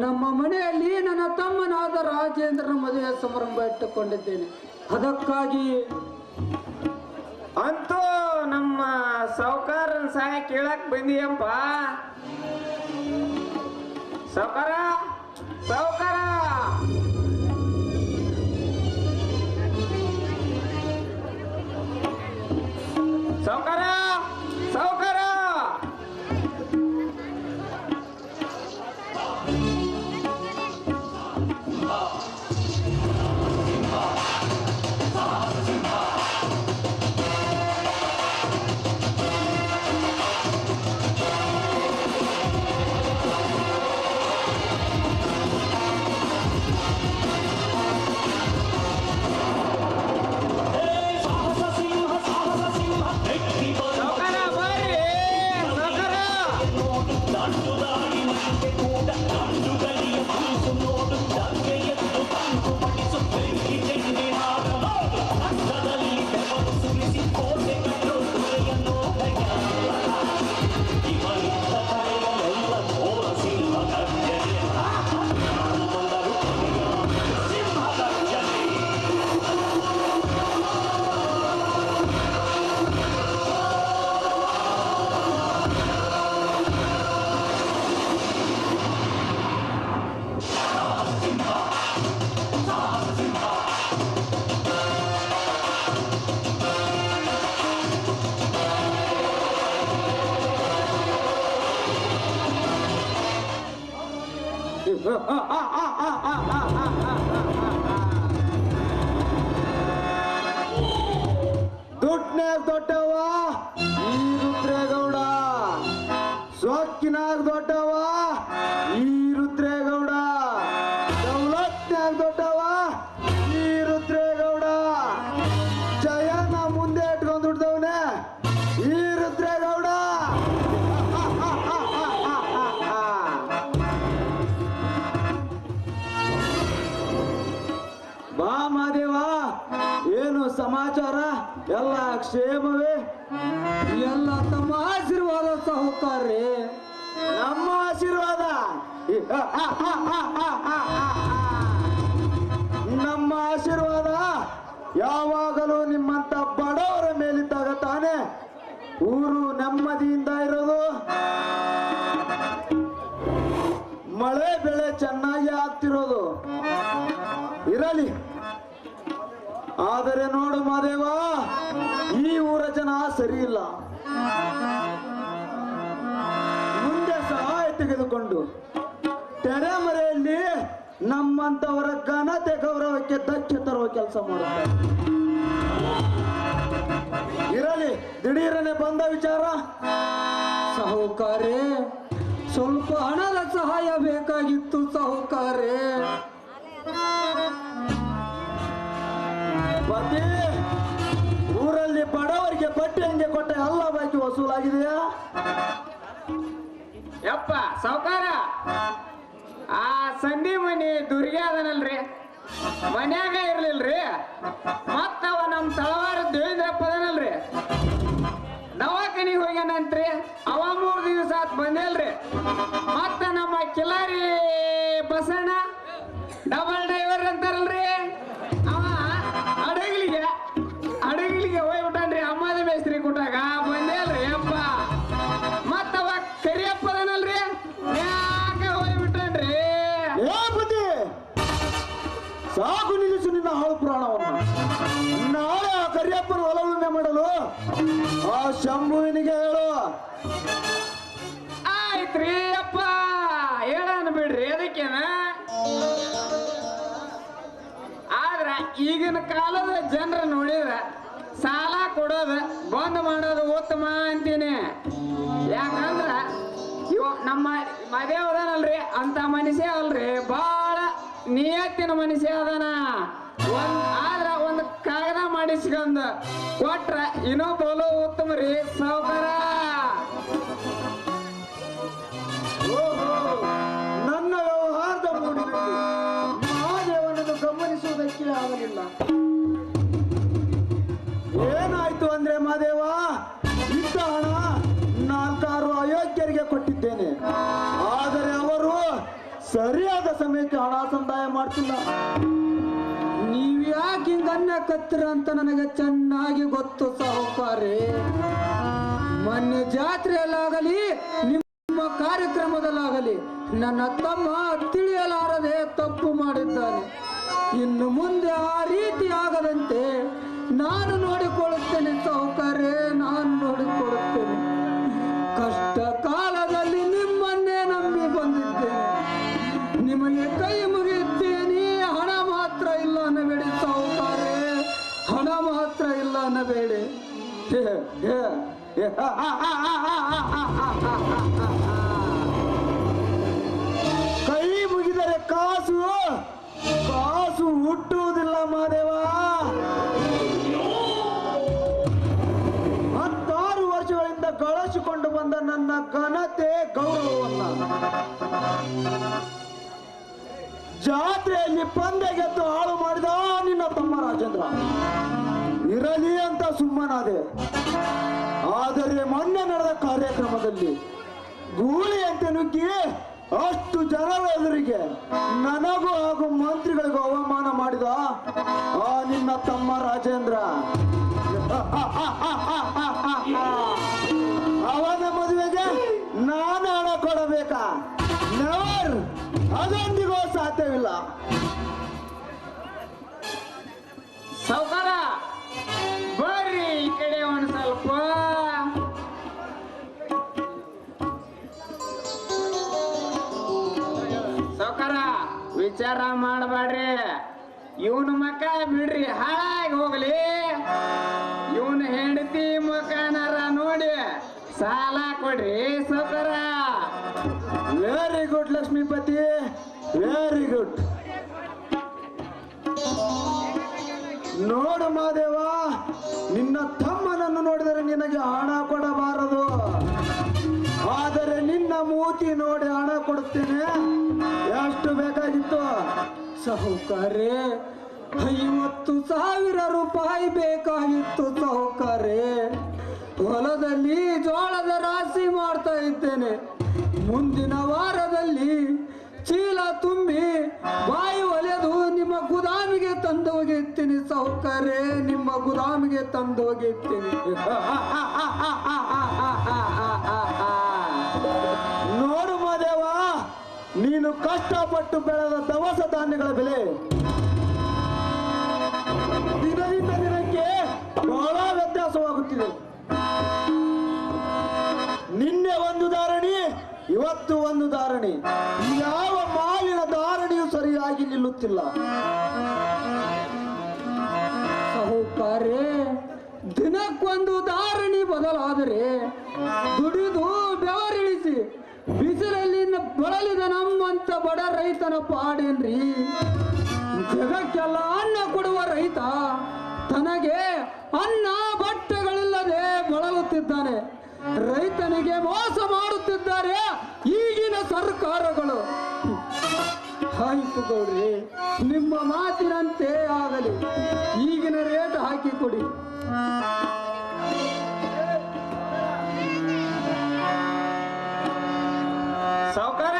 ನಮ್ಮ ಮನೆಯಲ್ಲಿ ನನ್ನ ತಮ್ಮನಾದ ರಾಜೇಂದ್ರನ ಮದುವೆ ಸಮಾರಂಭ ಇಟ್ಟುಕೊಂಡಿದ್ದೇನೆ. ಅದಕ್ಕಾಗಿ ಅಂತೂ ನಮ್ಮ ಸಾವುಕಾರನ ಸಹಾಯ ಕೇಳಕ್ ಬಂದಿಯಪ್ಪ. ಸಾವುಕಾರ ಸಾವುಕಾರ ಸಾವುಕಾರ ಸಾವುಕಾರ ದುಡ್ನಾಗ ದೊಡ್ಡವ ಈ ರುದ್ರೇಗೌಡ, ಸೊಕ್ಕಿನಾಗ ದೊಡ್ಡವ ಈ ರುದ್ರೇಗೌಡ, ದೌಲತ್ನಾಗ ದೊಡ್ಡವ ಈ ರುದ್ರೇಗೌಡ, ಜಯನ ಮುಂದೆ ಇಟ್ಕೊಂಡು ದುಡ್ದವನೆ ಈ ರುದ್ರೇಗೌಡ. ಬಾ ಮಾದೇವ, ಏನು ಸಮಾಚಾರ? ಎಲ್ಲ ಕ್ಷೇಮವೇ? ಎಲ್ಲ ತಮ್ಮ ಆಶೀರ್ವಾದ ಸಾಹುಕಾರ್ರಿ. ನಮ್ಮ ಆಶೀರ್ವಾದ, ನಮ್ಮ ಆಶೀರ್ವಾದ ಯಾವಾಗಲೂ ನಿಮ್ಮಂತ ಬಡವರ ಮೇಲಿದ್ದಾಗ ತಾನೇ ಊರು ನೆಮ್ಮದಿಯಿಂದ ಇರೋದು, ಮಳೆ ಬೆಳೆ ಚೆನ್ನಾಗಿ ಆಗ್ತಿರೋದು. ಇರಲಿ, ಆದರೆ ನೋಡು ಮಾದೇವ, ಈ ಊರ ಜನ ಸರಿ ಇಲ್ಲ. ಮುಂದೆ ಸಹಾಯ ತೆಗೆದುಕೊಂಡು ತೆರೆಮರೆಯಲ್ಲಿ ನಮ್ಮಂತವರ ಘನತೆ ಗೌರವಕ್ಕೆ ಧಕ್ಕೆ ತರುವ ಕೆಲಸ ಮಾಡುತ್ತಾರೆ. ಇರಲಿ, ದಿಢೀರನೆ ಬಂದ ವಿಚಾರ. ಸಾಹುಕಾರೇ, ಸ್ವಲ್ಪ ಹಣದ ಸಹಾಯ ಬೇಕಾಗಿತ್ತು ಸಾಹುಕಾರೇ. ಪತಿ, ಊರಲ್ಲಿ ಬಡವರಿಗೆ ಬಟ್ಟೆ ಹಂಗೆ ಕೊಟ್ಟೆ ಎಲ್ಲ ಬಾಕಿ ವಸೂಲಾಗಿದೆಯಾ? ಯಪ್ಪ ಸಾವುಕಾರ, ಆ ಸಂಧಿ ಮನಿ ದುರ್ಗೆ ಅದನಲ್ರಿ, ಮನ್ಯಾಗ ಇರ್ಲಿಲ್ರಿ. ಮತ್ತವ ನಮ್ಮ ತಳವಾರ ದೇವೇಂದ್ರಪ್ಪ ಅದನಲ್ರಿ, ದವಾಖಾನಿಗೆ ಹೋಗ್ಯಾನಂತ್ರಿ. ಅವ 3 ದಿವಸ ಆತ್ ಬಂದಿಲ್ರಿ. ಮತ್ತ ನಮ್ಮ ಕಿಲಾರಿ ಬಸಣ್ಣ ಡಬಲ್ ಡ್ರೈವರ್ ಅಂತಾರಲ್ರಿ, ಅವ ಅಡಗಿಲಿಗೆ ಹೋಗ್ಬಿಟ್ಟಾನ್ರಿ. ಅಮ್ಮದ ಮೇಸ್ತ್ರಿ ಕೊಟ್ಟಾಗ ಬಂದೇಲ್ರಿ ಅಪ್ಪ. ಮತ್ತವ ಕರಿಯಪ್ಪ ಅದನಲ್ರಿ, ಯಾಕ ಹೋಗ್ಬಿಟ್ಟನ್ರಿ. ಏ ಬುದ್ಧಿ, ಸಾಕು ನಿಲ್ಲಿಸು ನಿನ್ನ ಹಾಳು ಪುರಾಣವನ್ನು. ನಾಳೆ ಆ ಕರಿಯಪ್ಪನ ಹೊಲ ಉಳುಮೆ ಮಾಡಲು ಆ ಶಂಭುವಿನಿಗೆ ಹೇಳು. ಆಯ್ತ್ರಿ ಅಪ್ಪ, ಹೇಳಣ ಬಿಡ್ರಿ, ಅದಕ್ಕೇನ. ಆದ್ರ ಈಗಿನ ಕಾಲದ ಜನರ ನೋಡಿದ್ರ ಸಾಲ ಕೊಡೋದು ಬಂದ್ ಮಾಡೋದು ಉತ್ತಮ ಅಂತೀನಿ. ಯಾಕಂದ್ರ ನಮ್ಮ ಮದುವೆ ಅದಾನಲ್ರಿ, ಅಂತ ಮನುಷ್ಯ ಅಲ್ರಿ, ಬಹಳ ನಿಯತ್ತಿನ ಮನುಷ್ಯ ಅದಾನ. ಆದ್ರ ಒಂದು ಕಾಗದ ಮಾಡಿಸ್ಕೊಂಡ್ ಕೊಟ್ರ ಇನ್ನೂ ಬಲು ಉತ್ತಮ ರೀ ಸಾವುಕಾರ. ನನ್ನ ವ್ಯವಹಾರದ ಮೂಡಿನಲ್ಲಿ ಮಹಾದೇವನನ್ನು ಗಮನಿಸುವುದಕ್ಕೆ ಆಗಲಿಲ್ಲ. ಏನಾಯ್ತು ಅಂದ್ರೆ ಮಹಾದೇವ, ಇದ್ದ ಹಣ 4-6 ಅಯೋಗ್ಯರಿಗೆ ಕೊಟ್ಟಿದ್ದೇನೆ. ಆದರೆ ಅವರು ಸರಿಯಾದ ಸಮಯಕ್ಕೆ ಹಣ ಸಂದಾಯ ಮಾಡ್ತಿಲ್ಲ. ನೀವ್ ಯಾಕೆ ಹಿಂಗ ಅನ್ನಕತ್ತೀರ ಅಂತ ನನಗೆ ಚೆನ್ನಾಗಿ ಗೊತ್ತು ಸಾಹುಕಾರೆ. ಮೊನ್ನೆ ಜಾತ್ರೆಯಲ್ಲಾಗಲಿ ನಿಮ್ಮ ಕಾರ್ಯಕ್ರಮದಲ್ಲಾಗಲಿ ನನ್ನ ತಮ್ಮ ತಿಳಿಯಲಾರದೆ ತಪ್ಪು ಮಾಡಿದ್ದಾನೆ. ಇನ್ನು ಮುಂದೆ ಆ ರೀತಿ ಆಗದಂತೆ ನಾನು ನೋಡಿಕೊಳ್ಳುತ್ತೇನೆ ಸಾಹುಕಾರೆ, ನಾನು ನೋಡಿಕೊಳ್ಳುತ್ತೇನೆ. ಕಷ್ಟ ಕಾಲದಲ್ಲಿ ನಿಮ್ಮನ್ನೇ ನಂಬಿ ಬಂದಿದ್ದೇನೆ. ನಿಮಗೆ ಕೈ ಮುಗಿಯುತ್ತೇನೆ. ಹಣ ಮಾತ್ರ ಇಲ್ಲ ಅನ್ನಬೇಡಿ ಸಾಹುಕಾರೆ, ಹಣ ಮಾತ್ರ ಇಲ್ಲ ಅನ್ನಬೇಡಿ. ಕೈ ಮುಗಿದರೆ ಕಾಸು ಕಾಸು ಹುಟ್ಟುವುದಿಲ್ಲ ಮಾದೇವ. 16 ವರ್ಷಗಳಿಂದ ಗಳಿಸಿಕೊಂಡು ಬಂದ ನನ್ನ ಘನತೆ ಗೌರವವನ್ನ ಜಾತ್ರೆಯಲ್ಲಿ ಪಂದ್ಯ ಗೆದ್ದು ಹಾಳು ಮಾಡಿದ ನಿನ್ನ ತಮ್ಮ ರಾಜೇಂದ್ರ ಇರಲಿ ಅಂತ ಸುಮ್ಮನಾದೆ. ಆದರೆ ಮೊನ್ನೆ ನಡೆದ ಕಾರ್ಯಕ್ರಮದಲ್ಲಿ ಗೂಳಿಯಂತೆ ನುಗ್ಗಿ ಅಷ್ಟು ಜನರ ಎದುರಿಗೆ ನನಗೂ ಹಾಗೂ ಮಂತ್ರಿಗಳಿಗೂ ಅವಮಾನ ಮಾಡಿದ ಆ ನಿನ್ನ ತಮ್ಮ ರಾಜೇಂದ್ರ ಅವನ ಮದುವೆಗೆ ನಾನು ಹಣ ಕೊಡಬೇಕಾ? ನೆವರ್, ಅದೊಂದಿಗೂ ಸಾಧ್ಯವಿಲ್ಲ. ಸಾವುಕಾರ ಬರ್ರಿ ಈ ಕಡೆ ಒಂದ್ ಸ್ವಲ್ಪ. ಸಾವುಕಾರ ವಿಚಾರ ಮಾಡಬೇಡ್ರಿ. ಇವನ ಮಕ್ಕ ಬಿಡ್ರಿ, ಹಾಳಾಗಿ ಹೋಗ್ಲಿ. ಇವನ ಹೆಂಡತಿ ಮಕ್ಕನಾರ ನೋಡಿ ಸಾಲ ಕೊಡ್ರಿ ಸಾವುಕಾರ. Very good Lakshmipati, very good. ನೋಡು ಮಾದೇವ, ನಿನ್ನ ತಮ್ಮನನ್ನು ನೋಡಿದರೆ ನಿನಗೆ ಹಣ ಕೊಡಬಾರದು, ಆದರೆ ನಿನ್ನ ಮೂತಿ ನೋಡಿ ಹಣ ಕೊಡುತ್ತೇನೆ. ಎಷ್ಟು ಬೇಕಾಗಿತ್ತು? ಸಾಹುಕಾರೆ 50,000 ರೂಪಾಯಿ ಬೇಕಾಗಿತ್ತು ಸಾಹುಕಾರೆ. ಹೊಲದಲ್ಲಿ ಜೋಳದ ರಾಶಿ ಮಾಡ್ತಾ ಇದ್ದೇನೆ. ಮುಂದಿನ ವಾರದಲ್ಲಿ ಚೀಲ ತುಂಬಿ ಬಾಯಿ ಒಲೆದು ನಿಮ್ಮ ಗುದಾಮಿಗೆ ತಂದು ಹೋಗಿರ್ತೀನಿ ಸಾಹುಕಾರೆ, ನಿಮ್ಮ ಗುದಾಮಿಗೆ ತಂದು ಹೋಗಿರ್ತೀನಿ. ನೋಡು ಮಾದೇವ, ನೀನು ಕಷ್ಟಪಟ್ಟು ಬೆಳೆದ ದವಸ ಧಾನ್ಯಗಳ ಬೆಲೆ ದಿನದಿಂದ ದಿನಕ್ಕೆ ಬಹಳ ವ್ಯತ್ಯಾಸವಾಗುತ್ತಿದೆ. ನಿನ್ನೆ ಒಂದು ಧಾರಣಿ, ಇವತ್ತು ಒಂದು ಧಾರಣಿ. ಯಾವ ಮಾಲಿನ ಧಾರಣಿಯು ಸರಿಯಾಗಿ ನಿಲ್ಲುತ್ತಿಲ್ಲ. ಸಾಹುಕಾರೆ ದಿನಕ್ಕೊಂದು ಧಾರಣಿ ಬದಲಾದರೆ ದುಡಿದು ಬೆವರಿಳಿಸಿ ಬಿಸಿಲಲ್ಲಿ ಬಳಲಿದ ನಮ್ಮಂತ ಬಡ ರೈತನ ಪಾಡೇನ್ರಿ. ಜಗಕ್ಕೆಲ್ಲ ಅನ್ನ ಕೊಡುವ ರೈತ ತನಗೆ ಅನ್ನ ಬಟ್ಟೆಗಳಿಲ್ಲದೆ ಬಳಲುತ್ತಿದ್ದಾನೆ. ರೈತನಿಗೆ ಮೋಸ ಮಾಡುತ್ತಿದ್ದಾರೆ ಈಗಿನ ಸರ್ಕಾರಗಳು. ಆಯ್ತು ಗೌಡ್ರಿ, ನಿಮ್ಮ ಮಾತಿನಂತೆ ಆಗಲಿ. ಈಗಿನ ರೇಟ್ ಹಾಕಿ ಕೊಡಿ. ಸಾವುಕಾರ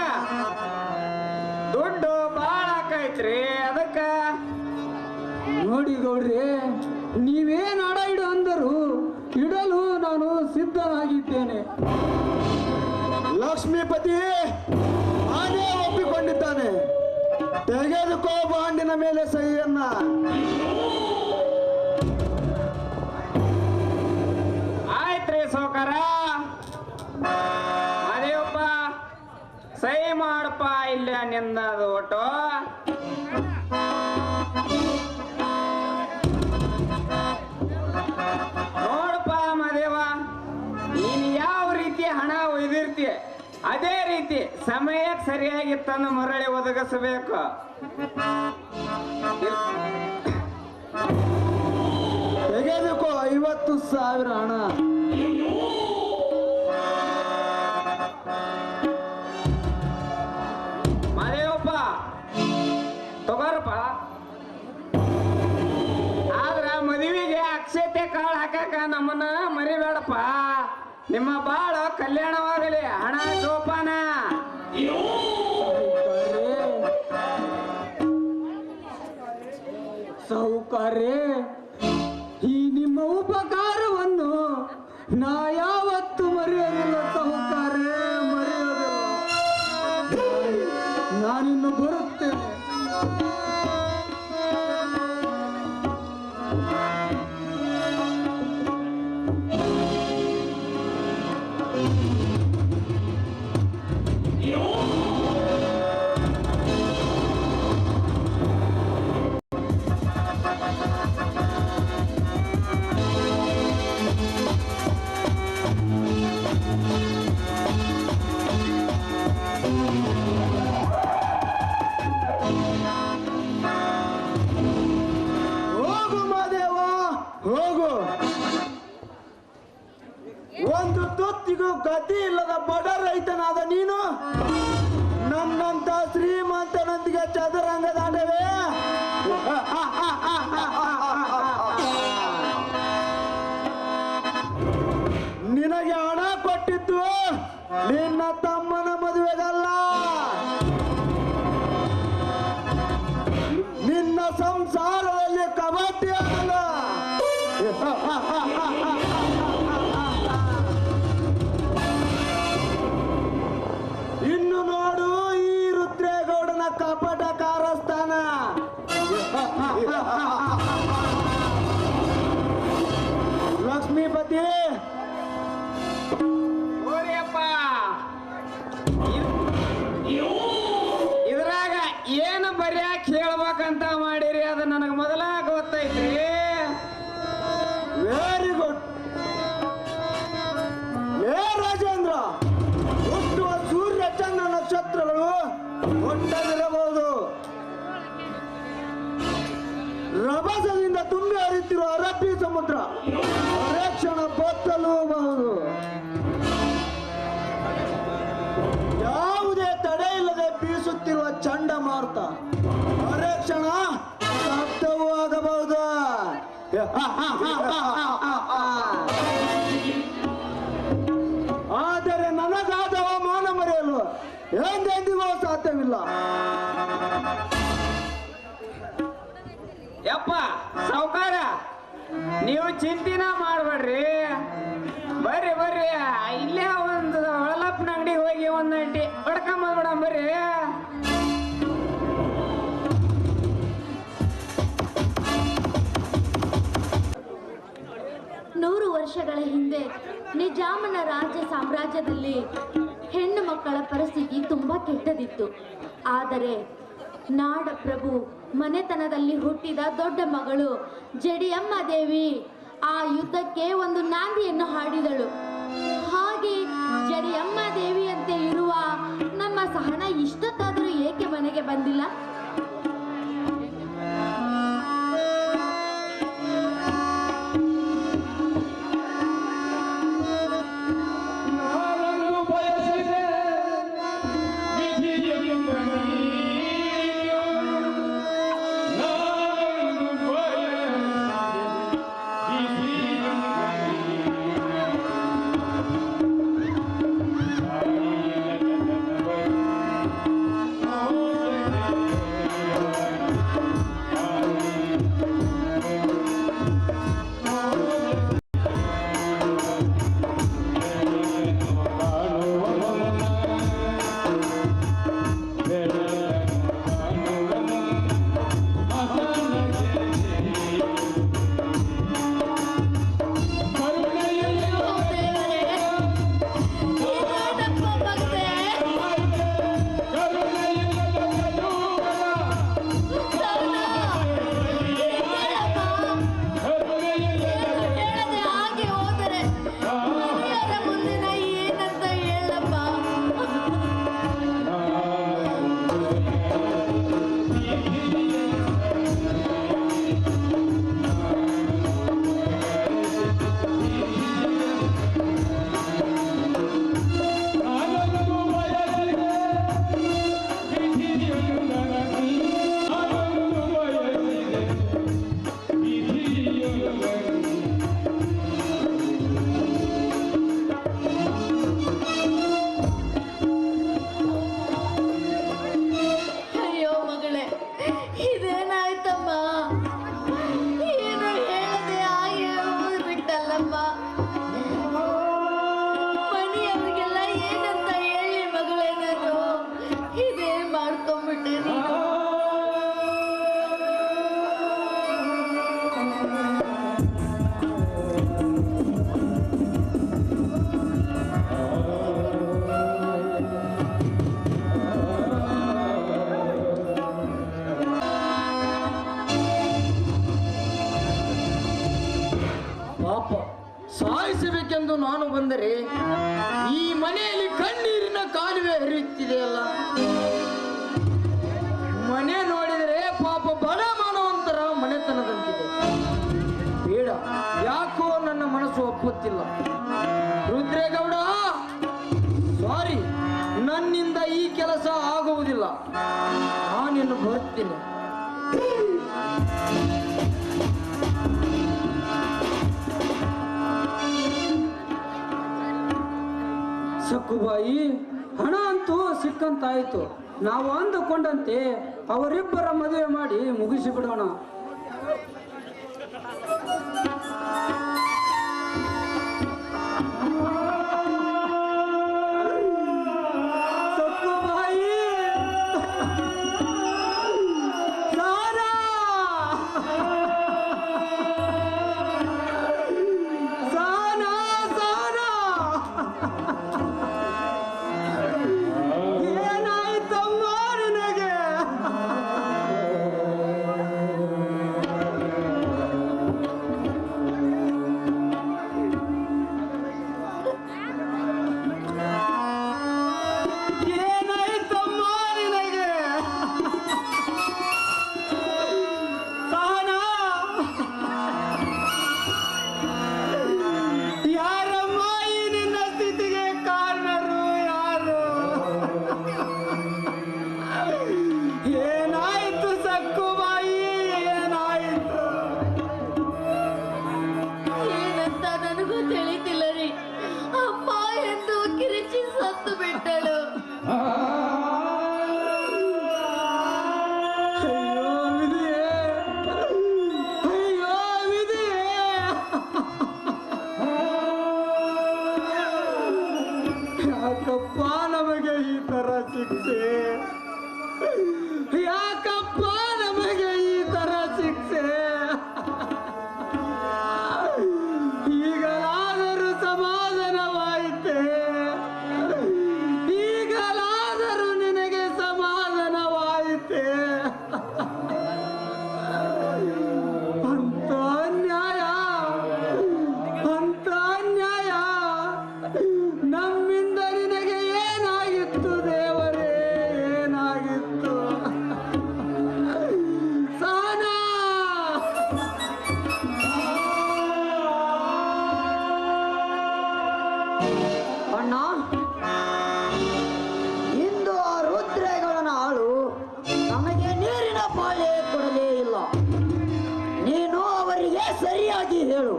ದುಡ್ಡು ಬಾಳ ಆಕೈತ್ರಿ, ಅದಕ್ಕ ನೋಡಿ ಗೌಡ್ರಿ, ನೀವೇನ್ ಅಡ ಇಡು ಅಂದರು ಇಡಲು ನಾನು ಸಿದ್ಧನಾಗಿದ್ದೇನೆ. ಲಕ್ಷ್ಮೀಪತಿ ಆನೇ ಒಪ್ಪಿಕೊಂಡಿದ್ದಾನೆ. ತೆಗೆದುಕೋ ಬಾಂಡಿನ ಮೇಲೆ ಸಹಿಯನ್ನ. ಆಯ್ತ್ರಿ ಸಾವುಕಾರ. ಅದೇವಪ್ಪ ಸಹಿ ಮಾಡಪ್ಪ, ಇಲ್ಲ ನಿಂದದು ಒಟ್ಟು. ನೋಡಪ್ಪ ಮದೇವ, ನೀನು ಯಾವ ರೀತಿ ಹಣ ಒಯ್ದಿರ್ತೀಯ ಅದೇ ರೀತಿ ಸಮಯಕ್ಕೆ ಸರಿಯಾಗಿ ತಂದು ಮರಳಿ ಒದಗಿಸಬೇಕು. ತೆಗೆದುಕೋ 50,000 ಹಣ. ಮದೇವಪ್ಪ ತಗೋರಪ್ಪ. ಆದ್ರ ಮದುವೆಗೆ ಅಕ್ಷತೆ ಕಾಳು ಹಾಕಕ ನಮ್ಮನ್ನ ಮರಿಬೇಡಪ್ಪ. ನಿಮ್ಮ ಬಾಳ ಕಲ್ಯಾಣವಾಗಲಿ. ಹಣ ಜೋಪಾನ. ಸಾಹುಕಾರೆ, ಸಾಹುಕಾರ್ರೆ, ಈ ನಿಮ್ಮ ಉಪಕಾರವನ್ನು ನಾ ಯಾವತ್ತು ಮರೆಯೋದಿಲ್ಲ ಸಾಹುಕಾರ್ರೆ, ಮರೆಯೋದಿಲ್ಲ. ನಾನಿನ್ನು ಬರುತ್ತೇನೆ. ಹೋಗು ಮಾದೇವ, ಹೋಗು. ಒಂದು ತುತ್ತಿಗೂ ಗತಿ ಇಲ್ಲದ ಬಡ ರೈತನಾದ ನೀನು ನನ್ನಂತ ಶ್ರೀಮಂತನೊಂದಿಗೆ ಚದುರಂಗದಾಟವೇ? ನಿನಗೆ ಹಣ ಕೊಟ್ಟಿದ್ದು ನಿನ್ನ ತಮ್ಮನ ಮದುವೆಗಲ್ಲ, ನಿನ್ನ ಸಂಸಾರದಲ್ಲಿ ಕಬಡ್ಡಿ ಆಗಲ್ಲ. ಇನ್ನು ನೋಡು ಈ ರುದ್ರೇಗೌಡನ ಕಪಟ ಕಾರಸ್ಥಾನ. ಲಕ್ಷ್ಮೀಪತಿ, ಓರಿಯಪ್ಪ, ಇದ್ರಾಗ ಏನು ಬರ್ಯಾಕ ಹೇಳ್ಬೇಕಂತ ಮಾಡಿರಿ ಅದು ನನಗೆ ಮೊದಲ ಗೊತ್ತೈತ್ರಿ. Very good. ಏ ರಾಜೇಂದ್ರ, ಹುಟ್ಟುವ ಸೂರ್ಯ ಚಂದ್ರ ನಕ್ಷತ್ರಗಳು ದೊಡ್ಡದಿರಬಹುದು, ರಭಸದಿಂದ ತುಂಬಿ ಹರಿಯುತ್ತಿರುವ ಅರಬ್ಬಿ ಸಮುದ್ರ ಅರೆ ಕ್ಷಣ ಬತ್ತಲೂಬಹುದು. ಯಾವುದೇ ತಡೆ ಇಲ್ಲದೆ ಬೀಸುತ್ತಿರುವ ಚಂಡಮಾರುತ ಅರೆ ಕ್ಷಣ ಶಬ್ದವೂ ಆಗಬಹುದು. ಆದರೆ ನನಗಾದ ಅವಮಾನ ಮರೆಯಲು ಎಂದೆಂದಿಗೂ ಸಾಧ್ಯವಿಲ್ಲ. ಯಪ್ಪ ಸಾವುಕಾರ, ನೀವು ಚಿಂತಿನ ಮಾಡ್ಬೇಡ್ರಿ. ಬರ್ರಿ ಬರ್ರಿ, ಇಲ್ಲೇ ಒಂದು ಹೊಳಲಪ್ಪನ ಅಂಗಡಿಗೆ ಹೋಗಿ ಒಂದು ಅಂಟಿ ಹೊಡ್ಕೊಂಬಂದ್ಬಿಡ ಬರ್ರಿ. ನೂರು ವರ್ಷಗಳ ಹಿಂದೆ ನಿಜಾಮನ ರಾಜ್ಯ ಸಾಮ್ರಾಜ್ಯದಲ್ಲಿ ಹೆಣ್ಣು ಮಕ್ಕಳ ಪರಿಸ್ಥಿತಿ ತುಂಬ ಕೆಟ್ಟದಿತ್ತು. ಆದರೆ ನಾಡ ಪ್ರಭು ಮನೆತನದಲ್ಲಿ ಹುಟ್ಟಿದ ದೊಡ್ಡ ಮಗಳು ಜಡಿಯಮ್ಮ ದೇವಿ ಆ ಯುದ್ಧಕ್ಕೆ ಒಂದು ನಾಂದಿಯನ್ನು ಹಾಡಿದಳು. ಹಾಗೆ ಜಡಿಯಮ್ಮ ದೇವಿಯಂತೆ ಇರುವ ನಮ್ಮ ಸಹನ ಇಷ್ಟಕ್ಕಾದರೂ ಏಕೆ ಮನೆಗೆ ಬಂದಿಲ್ಲ? ಎಂದು ನಾನು ಬಂದರೆ ಈ ಮನೆಯಲ್ಲಿ ಕಣ್ಣೀರಿನ ಕಾಲುವೆ ಹರಿಯುತ್ತಿದೆಯಲ್ಲ. ಮನೆ ನೋಡಿದರೆ ಪಾಪ ಬಡ ಮಾನವಂತರ ಮನೆತನದಂತಿದೆ. ಬೇಡ, ಯಾಕೋ ನನ್ನ ಮನಸ್ಸು ಒಪ್ಪುತ್ತಿಲ್ಲ. ರುದ್ರೇಗೌಡ, ಸಾರಿ, ನನ್ನಿಂದ ಈ ಕೆಲಸ ಆಗುವುದಿಲ್ಲ. ನಾನಿನ್ನು ಬರ್ತೀನಿ. ಸಕ್ಕುಬಾಯಿ, ಹಣ ಅಂತೂ ಸಿಕ್ಕಂತಾಯಿತು. ನಾವು ಅಂದುಕೊಂಡಂತೆ ಅವರಿಬ್ಬರ ಮದುವೆ ಮಾಡಿ ಮುಗಿಸಿಬಿಡೋಣ. ಸಕ್ಕುಬಾಯಿ, ಸಾರಾ, ಸಾನಾ, ಸಾರಾ, ಏನಾಯ್ತಮ್ಮ ನಿನಗೆ? ಏನಾಯ್ತಮ್ಮ ನಿನಗೆ? ಸಾನಾ, ಯಾರಮ್ಮ ಈ ನಿನ್ನ ಸ್ಥಿತಿಗೆ ಕಾರಣರು? ಯಾರು? ಏನಾಯ್ತು ಸಕ್ಕುಬಾಯಿ, ಏನಾಯ್ತು? ಏನಂತ ನನಗೂ ತಿಳಿತಿಲ್ಲ ರೀ. ಅಮ್ಮ ಎಂದು ಕಿರಿಚಿ ಸತ್ತು ಬಿಟ್ಟಳು. ಅಯ್ಯೋ ವಿಧಿಯೇ, ಅಯ್ಯೋ ವಿಧಿಯೇ. ಯಾಕಪ್ಪ ನಮಗೆ ಈ ತರ ಶಿಕ್ಷೆ? ಯಾಕಪ್ಪ ನಮಗೆ ಈ ತರ ಶಿಕ್ಷೆ? ಈಗಲಾದರೂ ಸಮಾಧಾನವಾಯಿತೆ? ಈಗಲಾದರೂ ನಿನಗೆ ಸಮಾಧಾನವಾಯಿತೆ? ಅಂತ ಅನ್ಯಾಯ, ಅಂತ ಅನ್ಯಾಯ ನಮ್ಮಿಂದ ನಿನಗೆ ಏನಾಗಿತ್ತು ದೇವರೇ, ಏನಾಗಿತ್ತು? ಸಾನಾ, ಅಣ್ಣ, ಇಂದು ಆ ರುದ್ರೇಗೌಡನ ಆಳು ನಮಗೆ ನೀರಿನ ಪಾಳೆ ಕೊಡಲೇ ಇಲ್ಲ. ನೀನು ಅವರಿಗೆ ಸರಿಯಾಗಿ ಹೇಳು,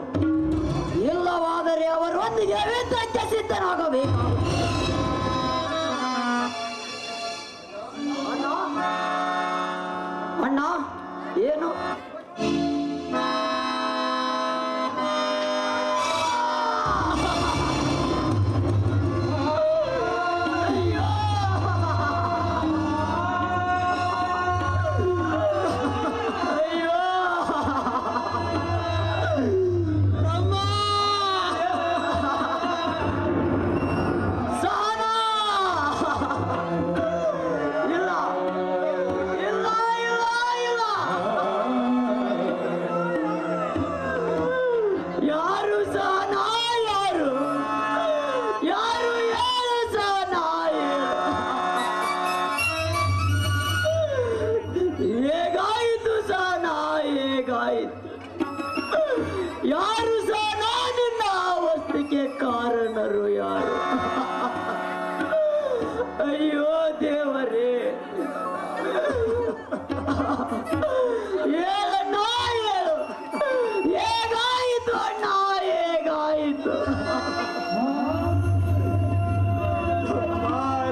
ಇಲ್ಲವಾದರೆ ಅವರೊಂದಿಗೆ ಯುದ್ಧಕ್ಕೆ ಸಿದ್ಧನಾಗಬೇಕು. ಅಣ್ಣ, ಏನು? ಯಾರು ಸಹ ನಿನ್ನ ಅವಸ್ಥೆಗೆ ಕಾರಣರು ಯಾರು? ಅಯ್ಯೋ ದೇವರೇ, ಹೇಳಣ್ಣ ಹೇಳು, ಹೇಗಾಯಿತು ಅಣ್ಣ, ಹೇಗಾಯಿತು?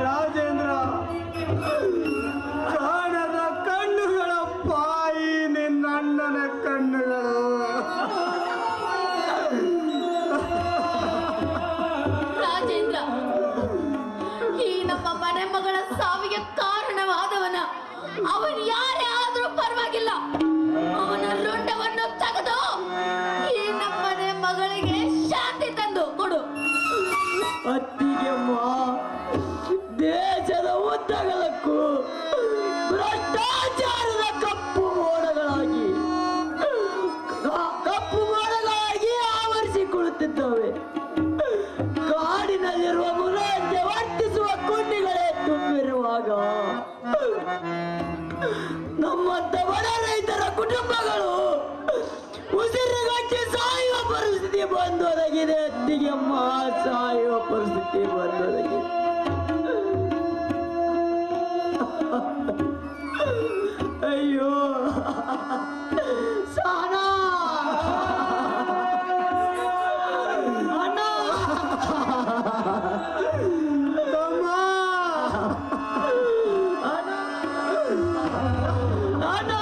ರಾಜೇಂದ್ರ, ಕಾಣದ ಕಣ್ಣುಗಳಪ್ಪ ಈ ನಿನ್ನ ಅಣ್ಣನ ಕಣ್ಣುಗಳು. ರಾಜೇಂದ್ರ, ಈ ನಮ್ಮ ಮನೆ ಮಗಳ ಸಾವಿಗೆ ಕಾರಣವಾದವನ ಅವನು ಯಾರೇ ಆದ್ರೂ ಪರವಾಗಿಲ್ಲ, ಅವನ ರುಂಡವನ್ನು ತೆಗೆದು ಈ ನಮ್ಮನೆ ಮಗಳಿಗೆ ಶಾಂತಿ ತಂದು ಕೊಡು. ಅತ್ತಿಗೆಮ್ಮ, ದೇಶದ ಉದ್ದಗಲಕ್ಕೂ ಭ್ರಷ್ಟಾಚಾರದ ಕಪ್ಪು ಮೋಡಗಳಾಗಿ ಆವರಿಸಿಕೊಳ್ಳುತ್ತಿದ್ದಾವೆ. ನಮ್ಮಂತ ಬಡ ರೈತರ ಕುಟುಂಬಗಳು ಉಸಿರುಗಟ್ಟಿ ಸಾಯುವ ಪರಿಸ್ಥಿತಿ ಬಂದೊದಗಿದೆ. ಅತ್ತಿಗೆಮ್ಮ ಸಾಯುವ ಪರಿಸ್ಥಿತಿ ಬಂದೊದಗಿದೆ. ಅಯ್ಯೋ ಸಾನಾ ಅಣ್ಣ ತಮ್ಮ ಅಣ್ಣ ಅಣ್ಣ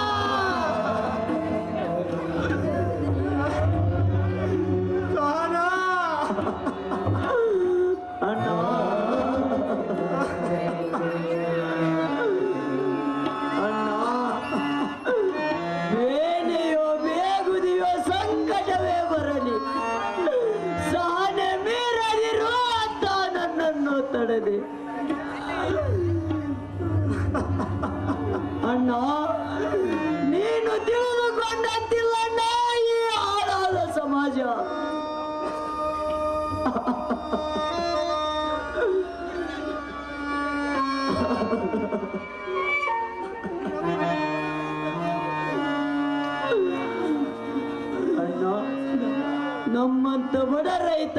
ಸಾನಾ ಅಣ್ಣ ಬೇನೆಯೋ ಬೇಗುದಿಯೋ ಸಂಕಟವೇ ಬರಲಿ ಸಹನೆ ಮೀರದಿರು ಅಂತ ನನ್ನನ್ನು ತಡೆದೆ. ಅಣ್ಣ ನೀನು ತಿಳಿದುಕೊಂಡಂತಿಲ್ಲಣ್ಣ ಈ ಹಾಳಾದ ಸಮಾಜ. ಅಣ್ಣ ನಮ್ಮಂತ ಬಡ ರೈತ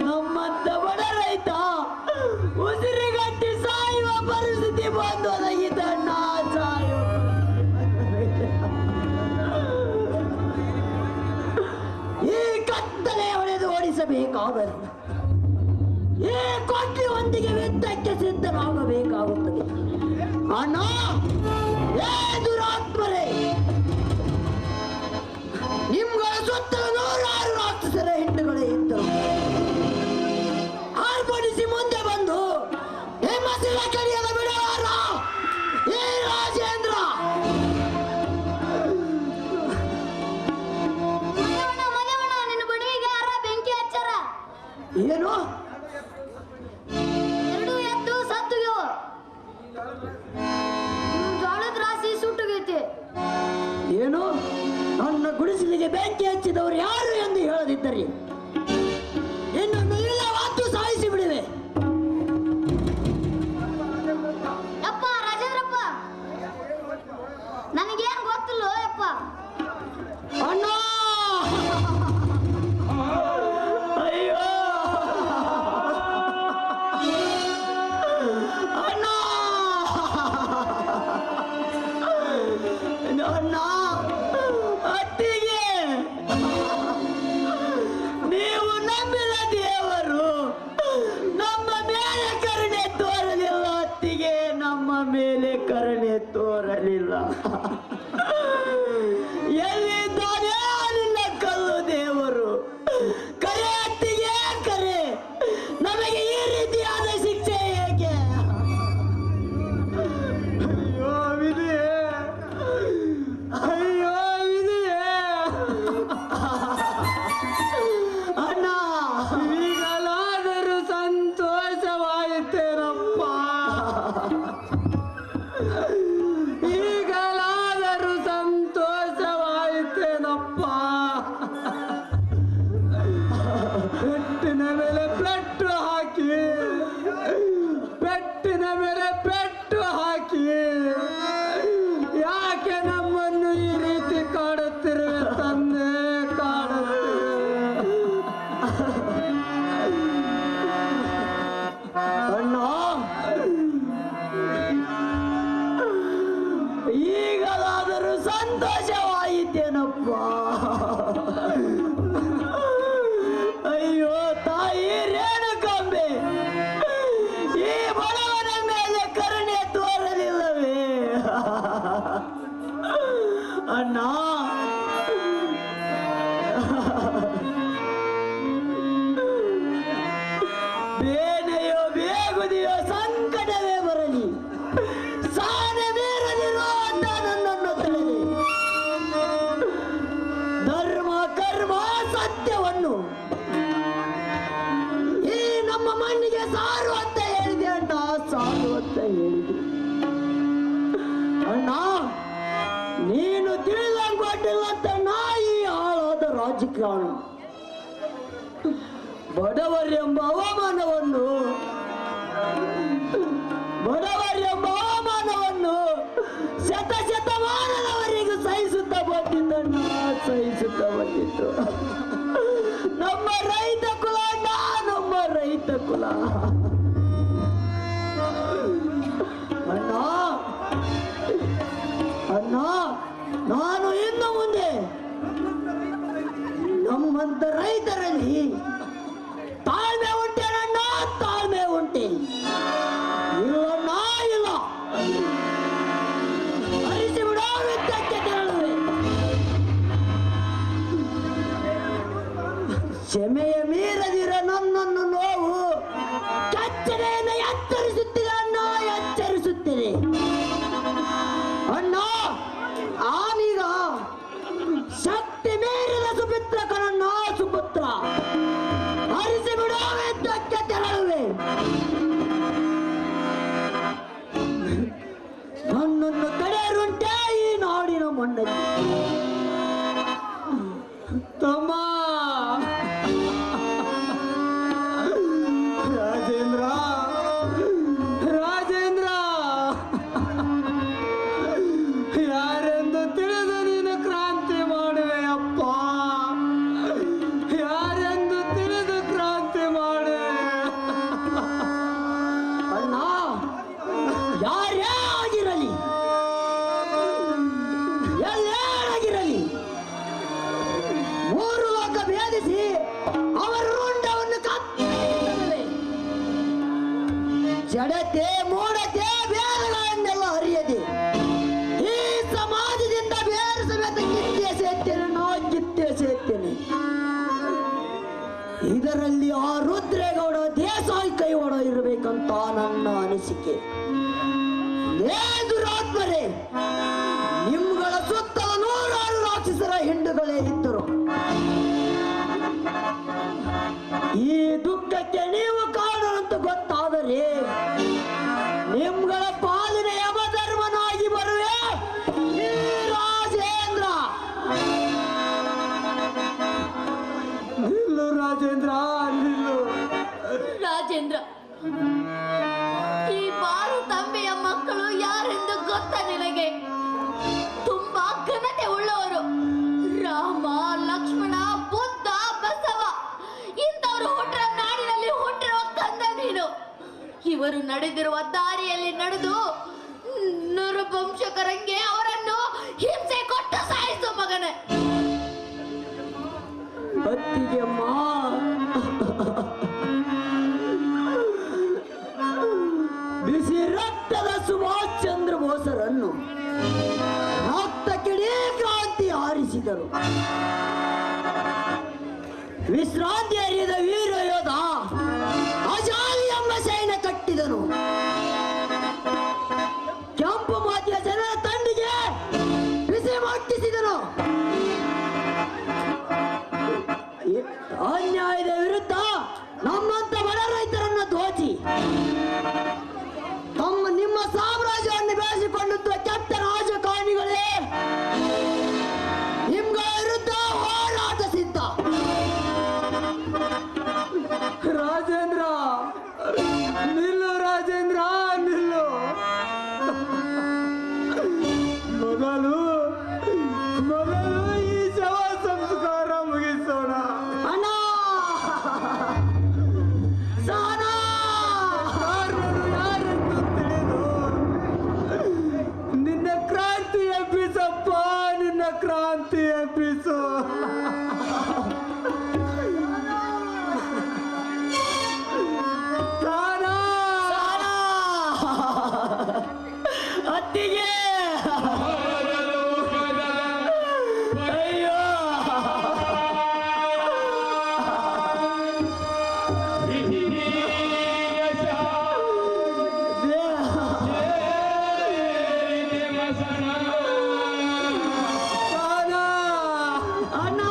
ನಮ್ಮಂತ ಬಡ ರೈತ ಉಸಿರುಗಟ್ಟಿ ಸಾಯುವ ಪರಿಸ್ಥಿತಿ ಬಂದೊದಗಿದ್ದಣ್ಣ. ಸಾಯುವ ಈ ಕತ್ತಲೆ ಹೊಡೆದು ಓಡಿಸಬೇಕಾದರೆ ಈ ಕೊಟ್ಟಿಯೊಂದಿಗೆ ಯುದ್ಧಕ್ಕೆ ಸಿದ್ಧರಾಗಬೇಕಾಗುತ್ತದೆ. ಅಣ್ಣ ಏ ದುರಾತ್ಮರೇ, ನಿಮ್ಗಳ ಸುತ್ತಲೂ ನೂರಾರು ರಾಕ್ಷಸರ ಹಿಂಡುಗಳೇ ಇದ್ದರು. ಆರ್ಭಟಿಸಿ ಮುಂದೆ ಬಂದು ಹೆಮ್ಮಸಿನ ಕಡಿಯಲು ಬಿಡಲಾರ ಈ ರಾಜೇಂದ್ರ. ನಿನ್ನ ಬಡವಿಗೆ ಯಾರ ಬೆಂಕಿ ಹಚ್ಚಾರ? ಏನು ಎರಡು ಎತ್ತು ಸತ್ತುಗ್ಯವ, ಜೋಳದ ರಾಶಿ ಸುಟ್ಟುಗೈತಿ. ಏನು ನನ್ನ ಗುಡಿಸಲಿಗೆ ಬೆಂಕಿ ಹಚ್ಚಿದವರು ಯಾರು ಎಂದು ಹೇಳದಿದ್ದರಿ ನಿನ್ನನ್ನು ಇಲ್ಲ ವಾತು ಸಾಯಿಸಿ ಬಿಡುವೆ. ಯಪ್ಪ ರಾಜೇಂದ್ರಪ್ಪ, ನನಗೇನ್ ಗೊತ್ತಿಲ್ಲ ಯಪ್ಪ. ಅಣ್ಣ ಅಯ್ಯೋ ಅಣ್ಣ ಅಣ್ಣ ಅತ್ತಿಗೆ ನೀವು ನಂಬಿದ ದೇವರು ನಮ್ಮ ಮೇಲೆ ಕರುಣೆ ತೋರಲಿಲ್ಲ. ಅತ್ತಿಗೆ ನಮ್ಮ ಮೇಲೆ ಕರುಣೆ ತೋರಲಿಲ್ಲ. ಎಲ್ಲಿದ್ದಾನೆ ನಿನ್ನ ಕಲ್ಲು ದೇವರು? ಕರೆ ಅತ್ತಿಗೆ ಕರೆ, ನಮಗೆ ಈ ರೀತಿಯಾದ ಶಿಕ್ಷೆ ಏಕೆ? ಅಯ್ಯೋ ವಿಧಿಯೇ, ಅಯ್ಯೋ ವಿಧಿಯೇ. ಅಣ್ಣ ಈಗಲಾದರೂ ಸಂತೋಷವಾಯಿತೇನಪ್ಪ, ಈಗಲಾದರೂ ಸಂತೋಷವಾಯಿತೇನಪ್ಪ. ಪೆಟ್ಟಿನ ಮೇಲೆ ಪೆಟ್ಟು ಹಾಕಿ, ಪೆಟ್ಟಿನ ಮೇಲೆ ಪೆಟ್ಟು ಹಾಕಿ ಯಾಕೆ ನಮ್ಮನ್ನು ಈ ರೀತಿ ಕಾಡುತ್ತಿರುವೆ ತಂದೆ, ಕಾಡುತ್ತಿರುವೆ. ಅಣ್ಣ ಈಗಲಾದರೂ ಸಂತೋಷವಾಯಿತೇನಪ್ಪ. ಅಯ್ಯೋ ತಾಯಿ ರೇಣುಕಾಂಬೆ, ಈ ಬಡವನ ಮೇಲೆ ಕರುಣೆ ತೋರಲಿಲ್ಲವೇ? ಅಣ್ಣ ಬೇನೆಯೋ ಬೇಗುದಿಯೋ ಸಂಕಟವೇ ಬರಲಿ ಸಾನೆ ಮೀರದಿರೋ ಅಂತ ನನ್ನನ್ನು ತಿಳಿದೆ. ಧರ್ಮ ಕರ್ಮ ಸತ್ಯವನ್ನು ಈ ನಮ್ಮ ಮಣ್ಣಿಗೆ ಸಾರು ಅಂತ ಹೇಳಿದೆ ಅಣ್ಣ, ಸಾರು ಅಂತ ಹೇಳಿದೆ. ಅಣ್ಣ ನೀನು ತಿಳಿದಂಗೊಟ್ಟಿಲ್ಲಂತ ನಾಯಿ ಹಾಳಾದ ರಾಜಕಾರಣ ಬಡವರೆಂಬ ಅವಮಾನವನ್ನು ಬಡವರೆಂಬ ಅವಮಾನವನ್ನು ಶತಮಾನದವರೆಗೂ ಸಹಿಸುತ್ತಾ ಬಂದಿದ್ದಣ್ಣ, ಸಹಿಸುತ್ತಾ ಬಂದಿತ್ತು ನಮ್ಮ ರೈತ ಕುಲ ಅಣ್ಣ, ನಮ್ಮ ರೈತ ಕುಲ. ಅಣ್ಣ ಅಣ್ಣ, ನಾನು ಇನ್ನು ಮುಂದೆ ನಮ್ಮಂತ ರೈತರಲ್ಲಿ ತಾಳ್ಮೆ ಉಂಟೇನಣ್ಣ, ತಾಳ್ಮೆ ಉಂಟೆ. ಇಲ್ಲ ಇಲ್ಲ, ಅರಿಸಿ ಬಿಡೋ ಯುದ್ಧಕ್ಕೆ ತೆರಳುವೆ. ಕ್ಷಮೆಯ ಮೀರದಿರ ನನ್ನನ್ನು ನೋವು ಕೆಚ್ಚನೆಯನ್ನು ಎಚ್ಚರಿಸುತ್ತಿದೆ ಅಣ್ಣ, ಎಚ್ಚರಿಸುತ್ತಿದೆ ಅಣ್ಣ. ಆನೀಗ ಶಕ್ತಿ ಮೀರಿದ ಸುಪುತ್ರ ಕಣಣ್ಣ, ಸುಪುತ್ರ. ಹರಿಸಿ ಬಿಡೋ ಯುದ್ಧಕ್ಕೆ ತೆರಳುವೆ. ನನ್ನನ್ನು ತಡೆಯರುಂಟೆ ಈ ನಾಡಿನ ಮಣ್ಣಲ್ಲಿ. ತಮ್ಮ ರಾಜೇಂದ್ರ, ರಾಜೇಂದ್ರ, ಯಾರೆಂದು ತಿಳಿದು ನೀನು ಕ್ರಾಂತಿ ಮಾಡುವೆ ಅಪ್ಪ, ಯಾರೆಂದು ತಿಳಿದು ಕ್ರಾಂತಿ ಮಾಡುವೆ. ಅಣ್ಣ, ಯಾರೇ ಆಗಿರಲಿ, ಎಲ್ಲೇನಾಗಿರಲಿ, ಮೂರು ಲೋಕ ಭೇದಿಸಿ ಅವರ ರುಂಡವನ್ನು ಕತ್ತರಿಸುತ್ತೇವೆ. ಜಡತೆ ಮೂಢತೆ ಬೇರೆಗಳನ್ನೆಲ್ಲ ಅರಿಯದೆ ಈ ಸಮಾಜದಿಂದ ಬೇರೆ ಸಮೇತ ಕಿತ್ತೇ ಸೇರ್ತೇನೆ, ನಾ ಕಿತ್ತೇ ಸೇರ್ತೇನೆ. ಇದರಲ್ಲಿ ಆ ರುದ್ರೇಗೌಡ ದೇಸಾಯಿ ಕೈವಾಡ ಇರಬೇಕಂತ ನನ್ನ ಅನಿಸಿಕೆ. ದುರಾತ್ಮರೇ, ನಿಮ್ಗಳ ಸುತ್ತಲ ನೂರಾರು ರಾಕ್ಷಸರ ಹಿಂಡುಗಳೇ ಇದ್ದರು. ಈ ದುಃಖಕ್ಕೆ ನೀವು ಕಾರಣಂತ ಗೊತ್ತಾದರೆ ನಿಮ್ಗಳ ಪಾಲಿನ ಯಮಧರ್ಮನಾಗಿ ಬರುವೆ ಈ ರಾಜೇಂದ್ರ. ನಿಲ್ಲು ರಾಜೇಂದ್ರ, ನಿಲ್ಲು. ರಾಜೇಂದ್ರ, ಈ ಬಾರು ತಂಬೆಯ ಮಕ್ಕಳು ಯಾರೆಂದು ಗೊತ್ತ ನಿನಗೆ? ತುಂಬಾ ಘನತೆ ಉಳ್ಳವರು. ರಾಮ, ಲಕ್ಷ್ಮಣ, ಬುದ್ಧ, ಬಸವ ಇಂಥವರು ಹುಟ್ಟರ ನಾಡಿನಲ್ಲಿ ಹುಟ್ಟಿರುವ ಕಂದ ನೀನು. ಇವರು ನಡೆದಿರುವ ದಾರಿಯಲ್ಲಿ ನಡೆದು ನೃಪಂಶಕರಂಗೆ ಅವರನ್ನು ಹಿಂಸೆ ಕೊಟ್ಟು ಸಾಯಿಸು ಮಗನೇ. ಅತ್ತಿಗೆ ಬಿಸಿ ರಕ್ತದ ಸುಭಾಷ್ ಚಂದ್ರ ಬೋಸರನ್ನು ರಕ್ತ ಕಿಡಿ ಕ್ರಾಂತಿ ಹಾರಿಸಿದರು. ವಿಶ್ರಾಂತಿ ಅರಿಯದ ವೀರ ಯೋಧ ಅಜಾಲಿ ಎಂಬ ಸೈನ್ಯ ಕಟ್ಟಿದನು. ಕೆಂಪು ಮಾತಿಯ ಜನರ ತಂಡಿಗೆ ಬಿಸಿ ಮುಟ್ಟಿಸಿದನು. ಅನ್ಯಾಯದ ವಿರುದ್ಧ ನಮ್ಮಂತ ಬಡ ರೈತರನ್ನು ದೋಚಿ ನಿಮ್ಮ ಸಾಮ್ರಾಜ್ಯವನ್ನು ಬೆಳೆಸಿಕೊಂಡಿದ್ದ ಕೆಟ್ಟ ರಾಜಕಾರಣಿಗಳೇ, ನಿಮ್ಗಳ ವಿರುದ್ಧ ಹೋರಾಟ ಸಿದ್ಧ. ರಾಜೇಂದ್ರ, ನಿಲ್ಲು ರಾಜೇಂದ್ರ, ನಿಲ್ಲು. ಮೊದಲು ಈ ಶವ ಸಂಸ್ಕಾರ ಮುಗಿಸೋಣ. ಅಣ್ಣ, ಸಾನ, ಕಾರಣರು ಯಾರೆಂದು ತಿಳಿದು ನಿನ್ನ ಕ್ರಾಂತಿ ಎಬ್ಬಿಸಪ್ಪ, ನಿನ್ನ ಕ್ರಾಂತಿ ಎಬ್ಬಿಸು. ಅತ್ತಿಗೆ ಅಯ್ಯೋ, ಅಣ್ಣ,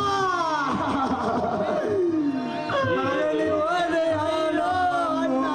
ಮನೆಯಲ್ಲಿ ಹೋದೆ ಅಯ್ಯೋ ಅಣ್ಣ.